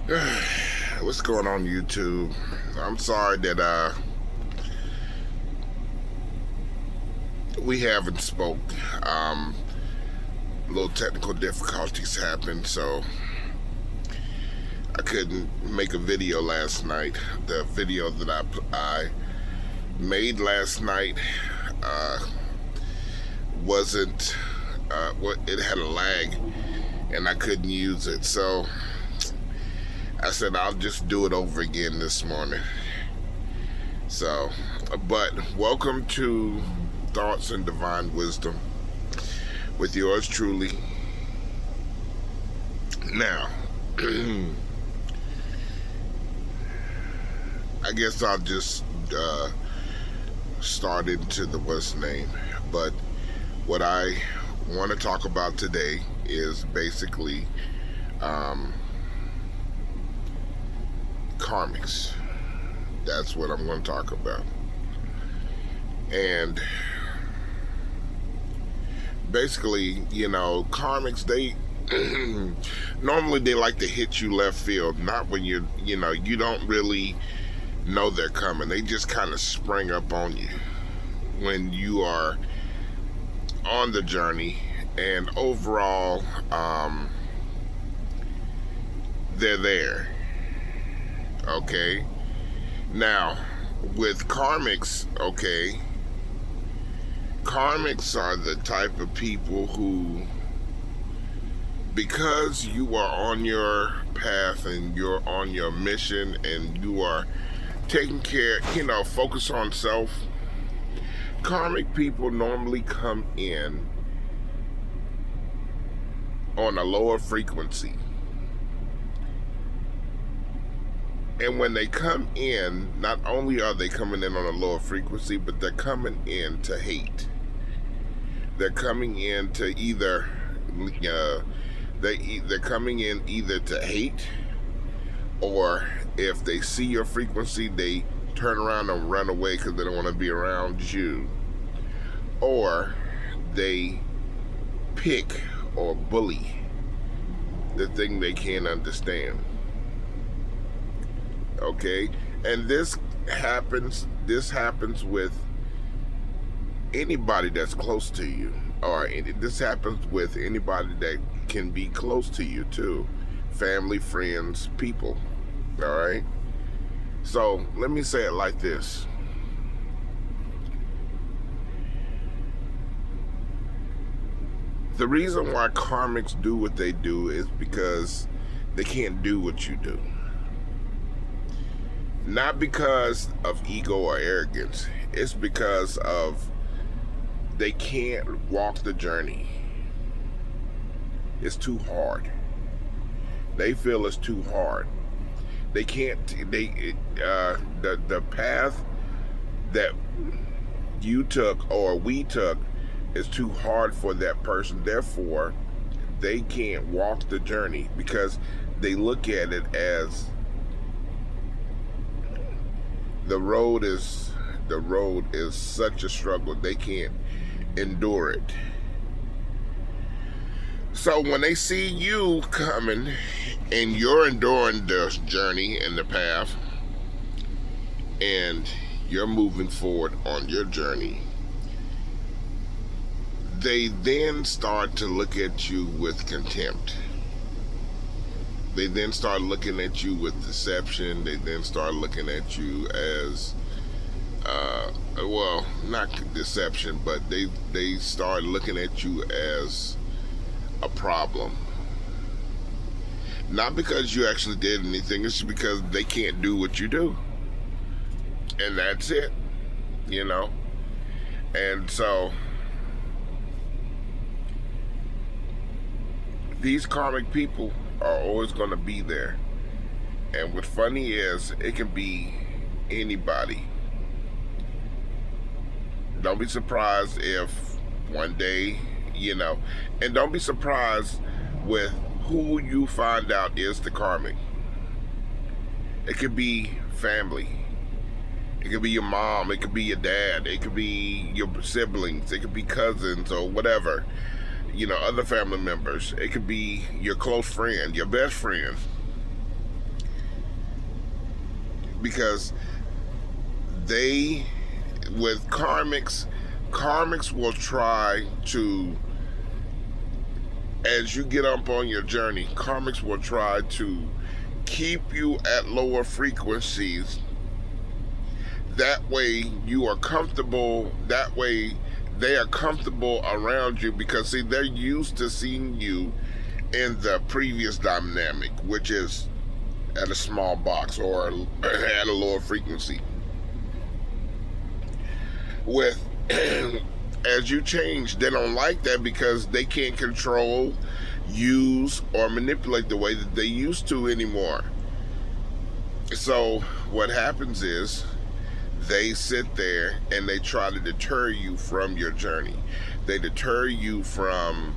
What's going on YouTube? I'm sorry that we haven't spoke. Little technical difficulties happened, so I couldn't make a video last night. The video that I made last night wasn't it had a lag and I couldn't use it, so I said I'll just do it over again this morning. So, but welcome to Thoughts and Divine Wisdom with yours truly. Now, I guess I'll just start into the what's name. But what I want to talk about today is basically karmics. That's what I'm going to talk about. And basically, karmics, they normally they like to hit you left field, not when you don't really know they're coming. They just kind of spring up on you when you are on the journey, and overall they're there. Okay, now with karmics, okay, karmics are the type of people who, because you are on your path and you're on your mission and you are taking care, focus on self, karmic people normally come in on a lower frequency. And when they come in, not only are they coming in on a lower frequency, but they're coming in to hate. They're coming in to either they're coming in either to hate, or if they see your frequency, they turn around and run away because they don't want to be around you, or they pick or bully the thing they can't understand. Okay, and this happens with anybody that's close to you, or this happens with anybody that can be close to you too, family, friends, people. All right, so let me say it like this: the reason why karmics do what they do is because they can't do what you do. Not because of ego or arrogance. It's because of they can't walk the journey. It's too hard. They feel it's too hard. They can't. The path that you took or we took is too hard for that person. Therefore, they can't walk the journey because they look at it as the road is such a struggle, they can't endure it. So when they see you coming and you're enduring the journey and the path, and you're moving forward on your journey, they then start to look at you with contempt. They then start looking at you with deception. They then start looking at you as, well, not deception, but they start looking at you as a problem. Not because you actually did anything, it's because they can't do what you do. And that's it, And so, these karmic people are always going to be there. And what's funny is it can be anybody. Don't be surprised if one day, and don't be surprised with who you find out is the karmic. It could be family. It could be your mom. It could be your dad. It could be your siblings. It could be cousins or whatever. Other family members. It could be your close friend, your best friend. because with karmics will try to, as you get up on your journey, karmics will try to keep you at lower frequencies. That way you are comfortable. That way they are comfortable around you, because see, they're used to seeing you in the previous dynamic, which is at a small box or at a lower frequency. With as you change, they don't like that, because they can't control, use, or manipulate the way that they used to anymore. So what happens is they sit there and they try to deter you from your journey. They deter you from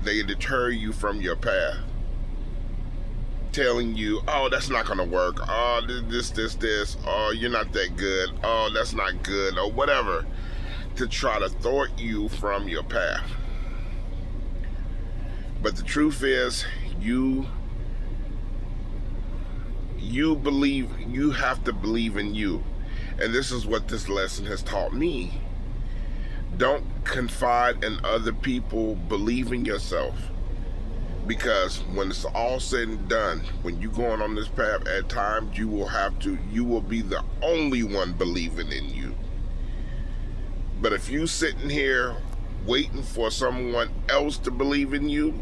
they deter you from your path, telling you, oh, that's not gonna work, oh, this, oh, you're not that good, oh, that's not good, or whatever, to try to thwart you from your path. But the truth is, you believe, you have to believe in you. And this is what this lesson has taught me. Don't confide in other people, believe in yourself. Because when it's all said and done, when you're going on this path, at times you will be the only one believing in you. But if you sitting here waiting for someone else to believe in you,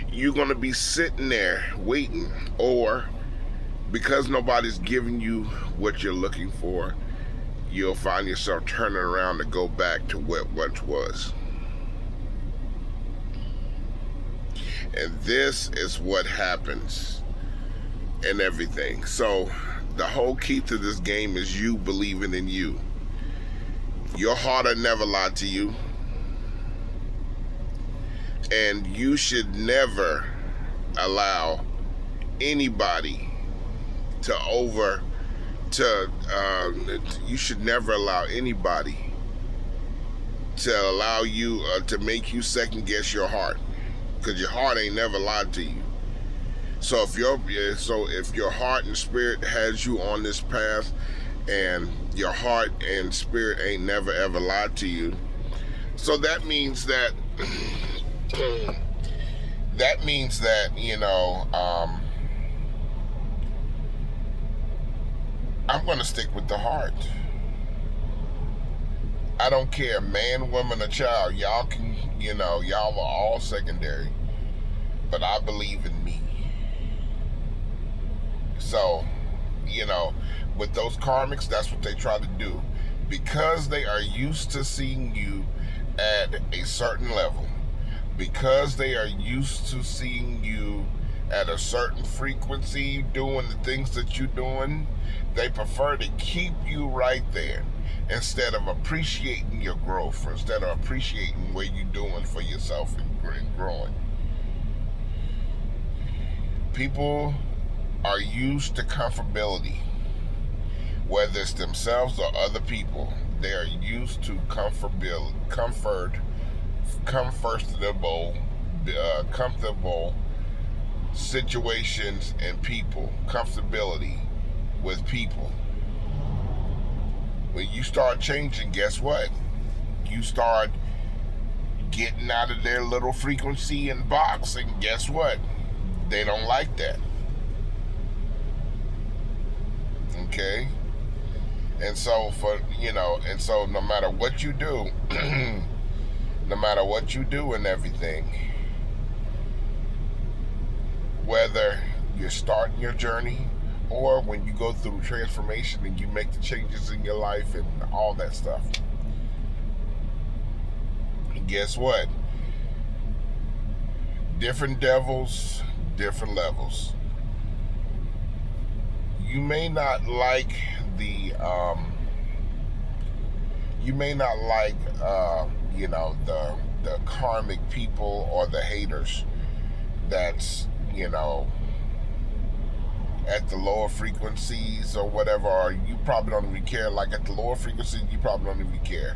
you're going to be sitting there waiting. Or because nobody's giving you what you're looking for, you'll find yourself turning around to go back to what once was. And this is what happens in everything. So the whole key to this game is you believing in you. Your heart will never lie to you. And you should never allow anybody you should never allow anybody to allow you to make you second guess your heart, because your heart ain't never lied to you. So if your heart and spirit has you on this path, and your heart and spirit ain't never ever lied to you, so that means that I'm going to stick with the heart. I don't care, man, woman, or child. Y'all can, y'all are all secondary. But I believe in me. So, with those karmics, that's what they try to do. Because they are used to seeing you at a certain level. Because they are used to seeing you at a certain frequency, doing the things that you're doing, they prefer to keep you right there instead of appreciating your growth, or instead of appreciating what you're doing for yourself and growing. People are used to comfortability, whether it's themselves or other people. They are used to comfortable situations and people, comfortability with people. When you start changing, guess what? You start getting out of their little frequency and box, and guess what? They don't like that. Okay? And so no matter what you do, no matter what you do and everything, whether you're starting your journey or when you go through transformation and you make the changes in your life and all that stuff, guess what? Different devils, different levels. You may not like the karmic people or the haters that's at the lower frequencies or whatever, or you probably don't even care. Like at the lower frequencies, you probably don't even care.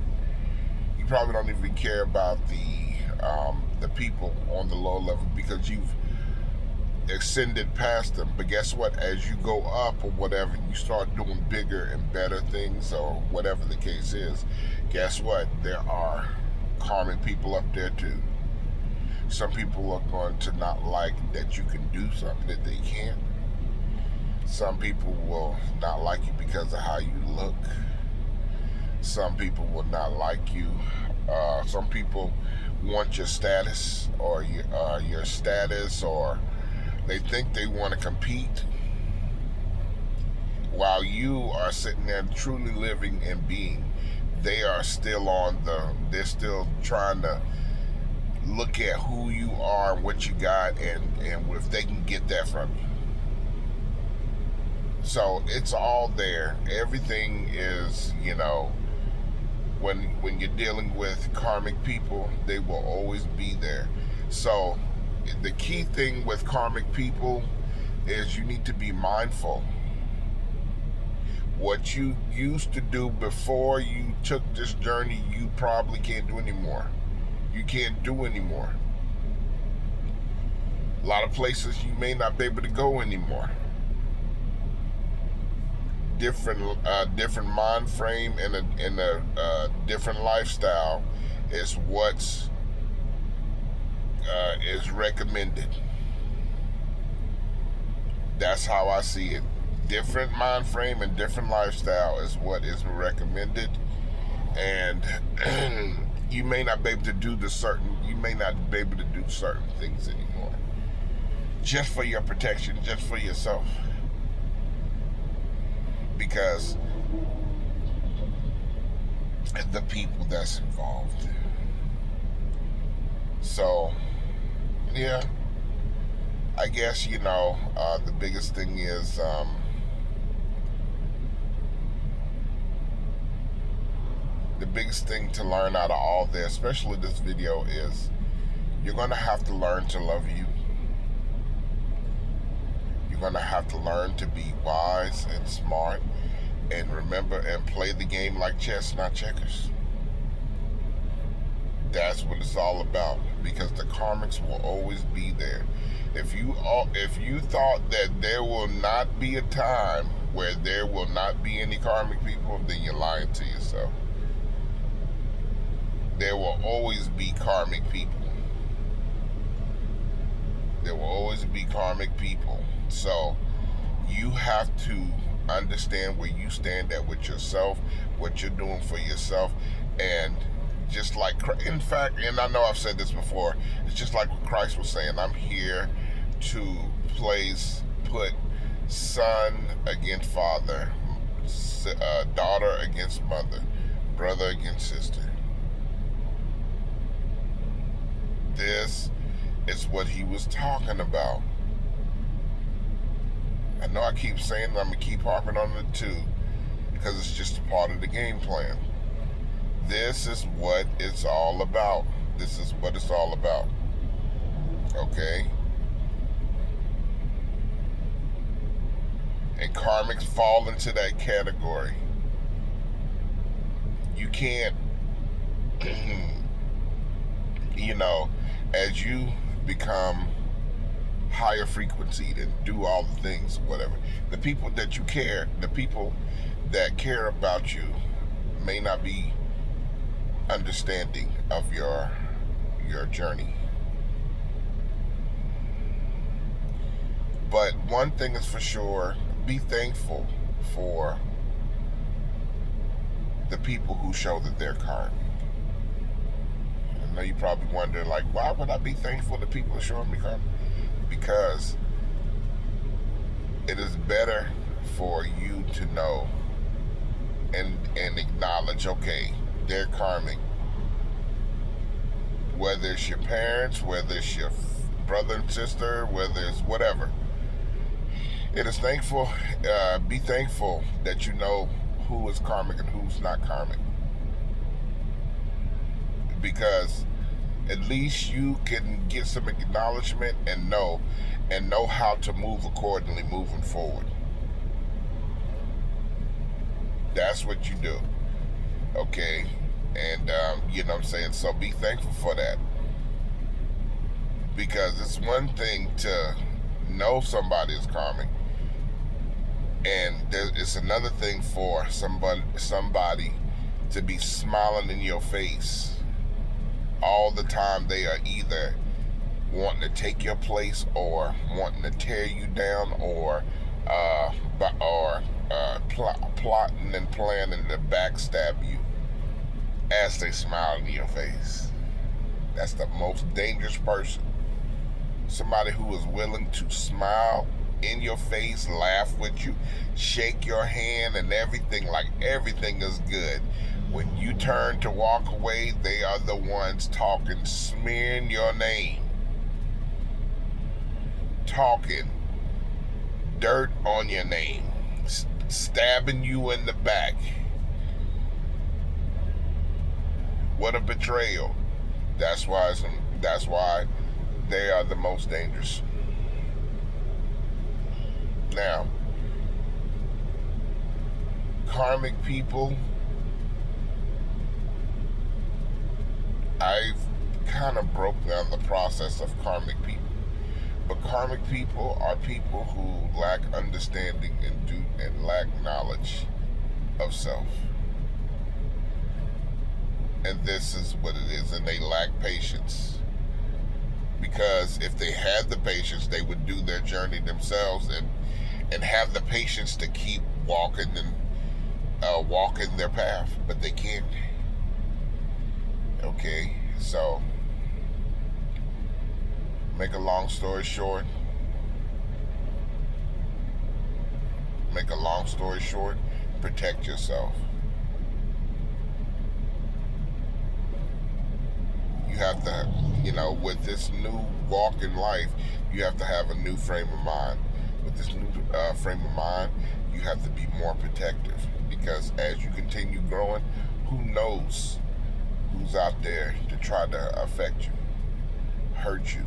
You probably don't even care about the people on the low level, because ascended past them. But guess what? As you go up or whatever, you start doing bigger and better things or whatever the case is. Guess what? There are karmic people up there too. Some people are going to not like that you can do something that they can't. Some people will not like you because of how you look. Some people will not like you. Some people want your status or your status, or they think they want to compete while you are sitting there truly living and being. They are still they're still trying to look at who you are and what you got, and if they can get that from you. So it's all there. Everything is, when you're dealing with karmic people, they will always be there. So the key thing with karmic people is you need to be mindful. What you used to do before you took this journey, you probably can't do anymore. You can't do anymore. A lot of places you may not be able to go anymore. Different mind frame and a different lifestyle is what's is recommended. That's how I see it. Different mind frame and different lifestyle is what is recommended, and you may not be able to do you may not be able to do certain things anymore, just for your protection, just for yourself, because the people that's involved. So yeah, I guess the biggest thing is the biggest thing to learn out of all this, especially this video, is you're going to have to learn to love you. You're going to have to learn to be wise and smart, and remember and play the game like chess, not checkers. That's what it's all about, because the karmics will always be there. If you thought that there will not be a time where there will not be any karmic people, then you're lying to yourself. There will always be karmic people. There will always be karmic people. So you have to understand where you stand at with yourself, what you're doing for yourself, and just like, in fact, and I know I've said this before, it's just like what Christ was saying, I'm here to put son against father, daughter against mother, brother against sister. This is what he was talking about. I know I keep saying it, I'm going to keep harping on it too, because it's just a part of the game plan. This is what it's all about. This is what it's all about. Okay? And karmics fall into that category. You can't, as you become higher frequency and do all the things, whatever, the people that you care, the people that care about you may not be understanding of your journey. But one thing is for sure, be thankful for the people who show that they're karmic. I know you probably wonder, like, why would I be thankful to people showing me karmic? Because it is better for you to know and acknowledge, okay, they're karmic. Whether it's your parents, whether it's your brother and sister, whether it's whatever. It is thankful, be thankful that you know who is karmic and who's not karmic. Because at least you can get some acknowledgement and know how to move accordingly moving forward. That's what you do. Okay? And, you know what I'm saying? So be thankful for that. Because it's one thing to know somebody is karmic. And it's another thing for somebody to be smiling in your face all the time. They are either wanting to take your place, or wanting to tear you down, or plotting and planning to backstab you as they smile in your face. That's the most dangerous person. Somebody who is willing to smile in your face, laugh with you, shake your hand and everything, like everything is good. When you turn to walk away, they are the ones talking, smearing your name, talking dirt on your name, stabbing you in the back. What a betrayal. That's why they are the most dangerous. Now, karmic people, I've kind of broke down the process of karmic people. But karmic people are people who lack understanding and lack knowledge of self. And this is what it is. And they lack patience. Because if they had the patience, they would do their journey themselves and have the patience to keep walking their path. But they can't. Okay, so make a long story short, protect yourself. You have to, with this new walk in life, you have to have a new frame of mind. With this new frame of mind, you have to be more protective, because as you continue growing, who knows who's out there to try to affect you, hurt you,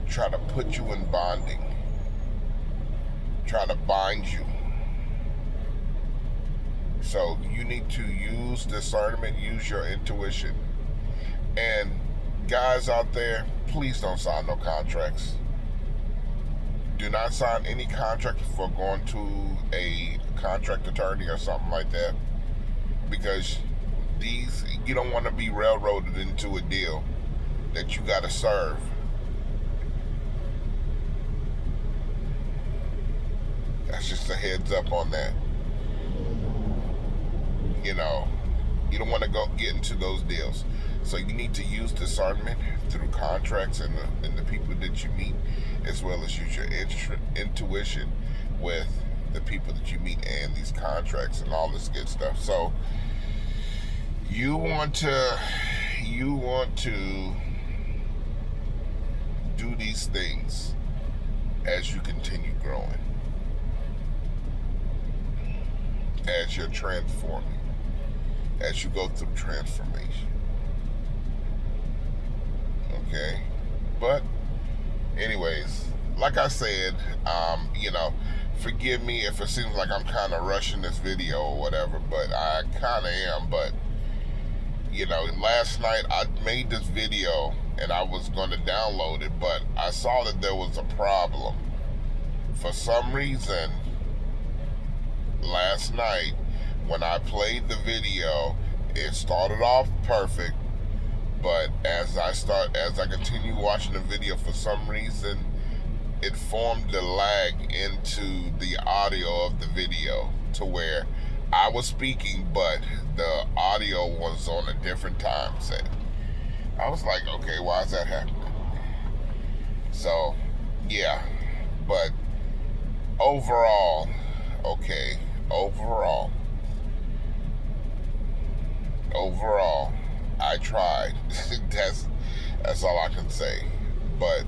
try to put you in bonding, try to bind you. So you need to use discernment, use your intuition. And guys out there, please don't sign no contracts. Do not sign any contract before going to a contract attorney or something like that, because you don't want to be railroaded into a deal that you got to serve. That's just a heads up on that. You don't want to get into those deals. So you need to use discernment through contracts and the people that you meet, as well as use your intuition with the people that you meet and these contracts and all this good stuff. So you want to do these things as you continue growing, as you're transforming, as you go through transformation. Okay? But anyways, like I said, forgive me if it seems like I'm kind of rushing this video or whatever, but I kind of am. But last night I made this video and I was going to download it, but I saw that there was a problem. For some reason, last night when I played the video, it started off perfect, but as I continue watching the video, for some reason it formed a lag into the audio of the video, to where I was speaking but the audio was on a different time set. I was like, okay, why is that happening? So yeah, but overall I tried. that's all I can say. But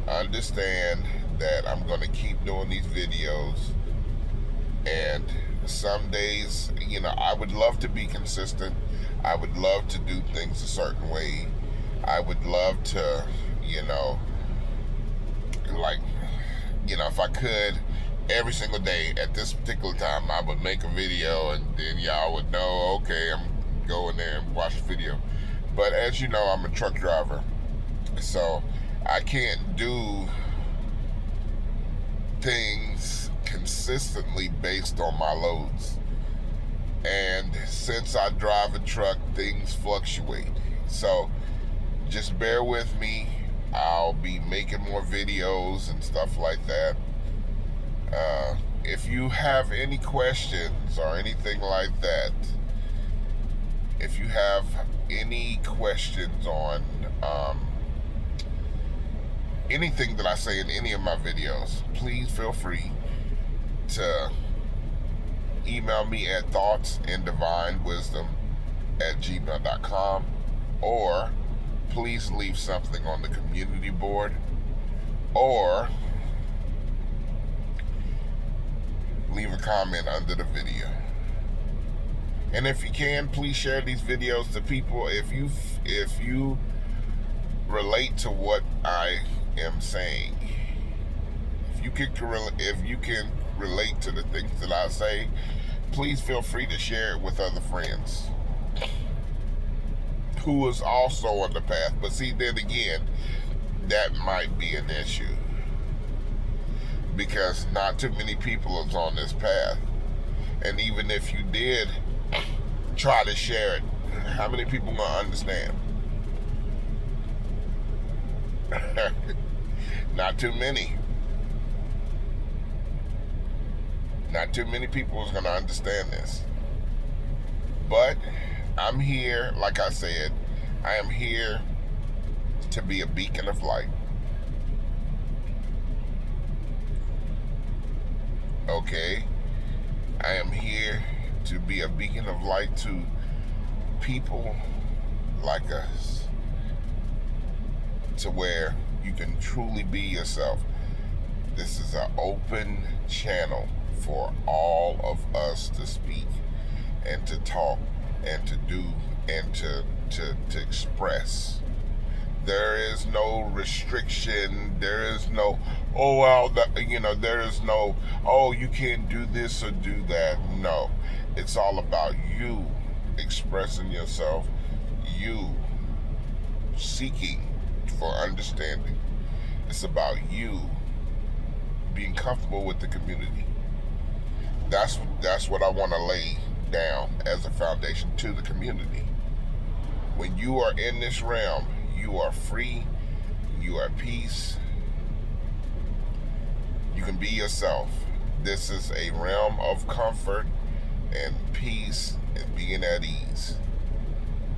understand that I'm going to keep doing these videos, and some days, I would love to be consistent. I would love to do things a certain way. I would love to, if I could, every single day at this particular time, I would make a video, and then y'all would know, okay, I'm going there and watch the video. But as you know, I'm a truck driver, so I can't do things consistently based on my loads. And since I drive a truck, things fluctuate. So just bear with me. I'll be making more videos and stuff like that. If you have any questions or anything like that, if you have any questions on anything that I say in any of my videos, please feel free to email me at thoughtsanddivinewisdom@gmail.com, or please leave something on the community board, or leave a comment under the video. And if you can, please share these videos to people. If you relate to what I am saying, if you can relate to the things that I say, please feel free to share it with other friends who is also on the path. But see, then again, that might be an issue, because not too many people is on this path. And even if you did try to share it, how many people gonna understand? Not too many. Not too many people is gonna understand this. But I'm here, like I said, I am here to be a beacon of light. Okay? I am here to be a beacon of light to people like us, to where you can truly be yourself. This is an open channel for all of us to speak and to talk and to do and to express. There is no restriction. There is no, there is no, you can't do this or do that. No, it's all about you expressing yourself, you seeking for understanding. It's about you being comfortable with the community. That's what I want to lay down as a foundation to the community. When you are in this realm, you are free, you are at peace, you can be yourself. This is a realm of comfort and peace and being at ease.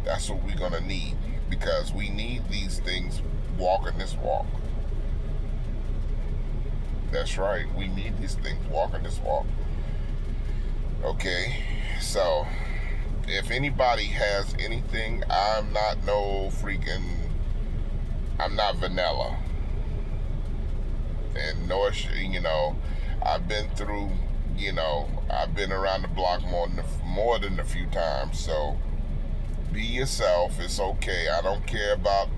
That's what we're going to need, because we need these things walking this walk. That's right, we need these things walking this walk. Okay, so if anybody has anything, I'm not vanilla. And nor, I've been through, I've been around the block more than a few times. So be yourself. It's okay. I don't care about,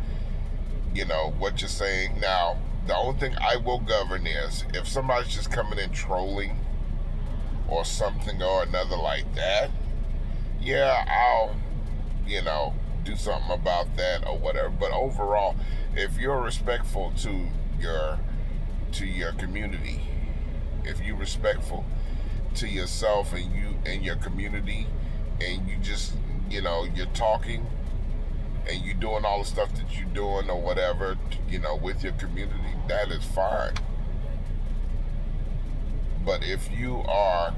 what you're saying. Now, the only thing I will govern is if somebody's just coming in trolling or something or another like that, yeah, I'll, do something about that or whatever. But overall, if you're respectful to your community, if you're respectful to yourself and you and your community, and you just, you're talking and you're doing all the stuff that you're doing or whatever, with your community, that is fine. But if you are,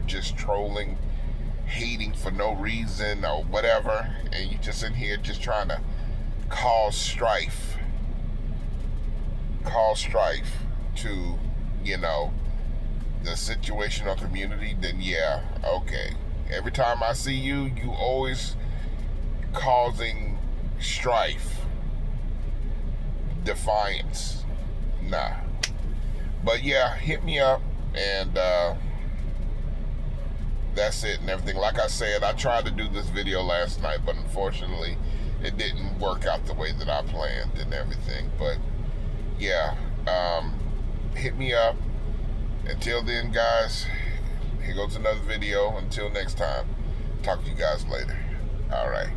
just trolling, hating for no reason or whatever, and you just in here just trying to cause strife to, the situational community, then yeah, okay. Every time I see you, you always causing strife, defiance. Nah. But yeah, hit me up, and that's it and everything. Like I said, I tried to do this video last night, but unfortunately it didn't work out the way that I planned and everything. But yeah, hit me up. Until then, guys, here goes another video. Until next time, talk to you guys later. All right.